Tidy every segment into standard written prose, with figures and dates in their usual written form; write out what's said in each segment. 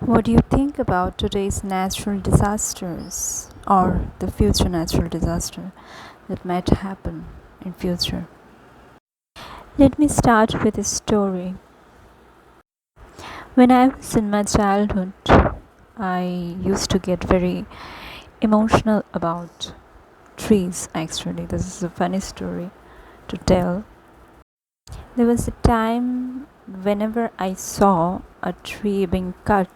What do you think about today's natural disasters or the future natural disaster that might happen in future? Let me start with a story. When I was in my childhood, I used to get very emotional about trees actually. This is a funny story to tell. There was a time whenever I saw a tree being cut,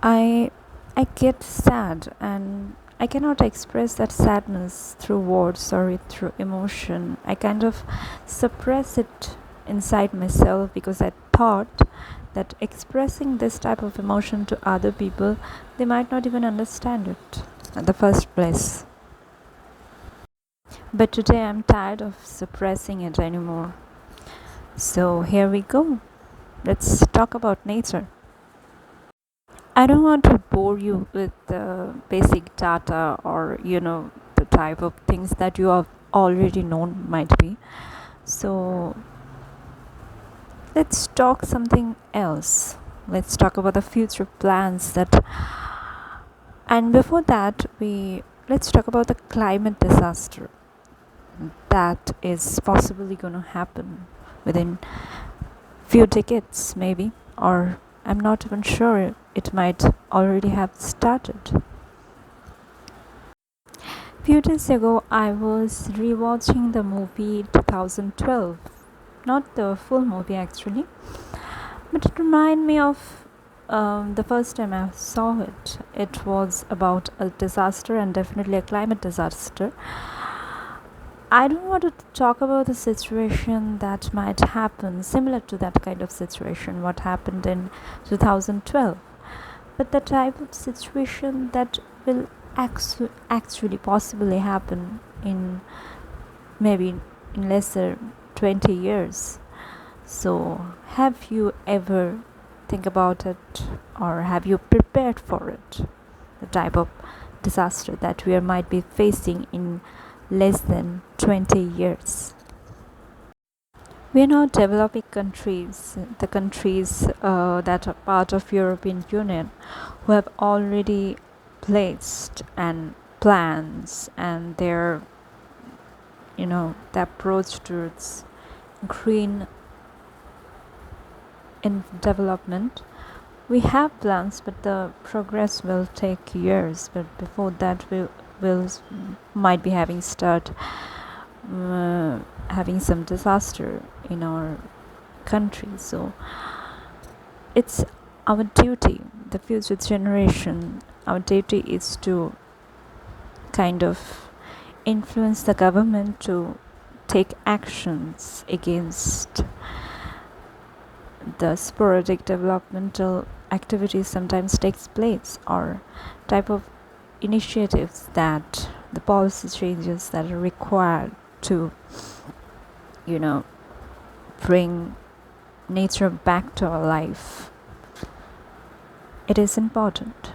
I I get sad and I cannot express that sadness through words or through emotion. I kind of suppress it inside myself because I thought that expressing this type of emotion to other people, they might not even understand it in the first place. But today I'm tired of suppressing it anymore. So here we go. Let's talk about nature. I don't want to bore you with the basic data or the type of things that you have already known might be. So let's talk something else. Let's talk about the future plans that and before that we let's talk about the climate disaster that is possibly going to happen within few decades maybe, or I'm not even sure, it might already have started. Few days ago I was rewatching the movie 2012, not the full movie actually, but it reminded me of the first time I saw it. It was about a disaster and definitely a climate disaster. I don't want to talk about the situation that might happen similar to that kind of situation, what happened in 2012, but the type of situation that will actually possibly happen in maybe in lesser 20 years. So, have you ever think about it or have you prepared for it? The type of disaster that we might be facing in less than 20 years. We are not developing countries, the countries that are part of European Union, who have already placed and plans and the approach towards green in development. We have plans, but the progress will take years. But before that, we will might be having some disaster in our country. So it's our duty, the future generation. Our duty is to kind of influence the government to take actions against the sporadic developmental activities sometimes takes place, or type of initiatives that the policy changes that are required to bring nature back to our life. It is important.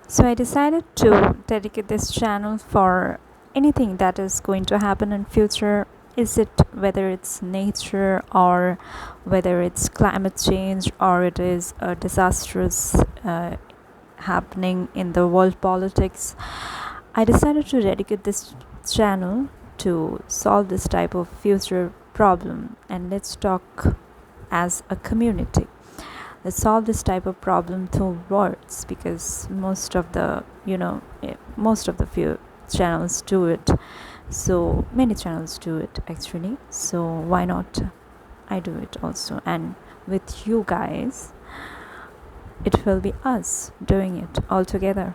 So I decided to dedicate this channel for anything that is going to happen in future. Is it whether it's nature or whether it's climate change or it is a disastrous happening in the world politics. I decided to dedicate this channel to solve this type of future problem, and let's talk as a community. Let's solve this type of problem through words, because most of the few channels do it. So many channels do it actually. So why not I do it also? And with you guys, it will be us doing it all together.